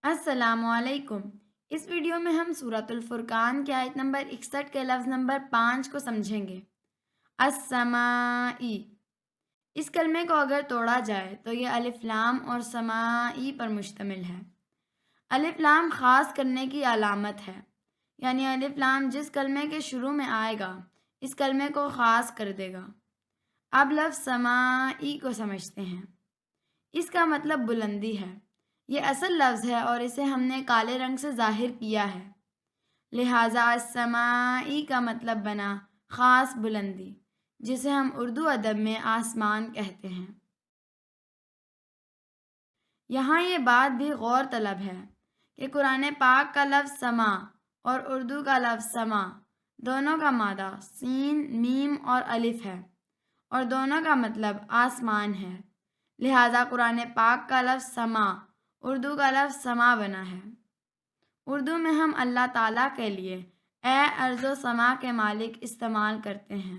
السلام علیکم۔ اس ویڈیو میں ہم سورۃ الفرقان کی آیت نمبر 61 کے لفظ نمبر 5 کو سمجھیں گے۔ السمائی، اس کلمے کو اگر توڑا جائے تو یہ الف لام اور سمائی پر مشتمل ہے۔ الف لام خاص کرنے کی علامت ہے، یعنی الف لام جس کلمے کے شروع میں آئے گا اس کلمے کو خاص کر دے گا۔ اب لفظ سمائی کو سمجھتے ہیں۔ اس کا مطلب بلندی ہے۔ یہ اصل لفظ ہے اور اسے ہم نے کالے رنگ سے ظاہر کیا ہے، لہٰذا السمائی کا مطلب بنا خاص بلندی، جسے ہم اردو ادب میں آسمان کہتے ہیں۔ یہاں یہ بات بھی غور طلب ہے کہ قرآن پاک کا لفظ سما اور اردو کا لفظ سما دونوں کا مادہ سین، میم اور الف ہے اور دونوں کا مطلب آسمان ہے، لہٰذا قرآن پاک کا لفظ سما اردو کا لفظ سما بنا ہے۔ اردو میں ہم اللہ تعالیٰ کے لیے اے ارض و سما کے مالک استعمال کرتے ہیں۔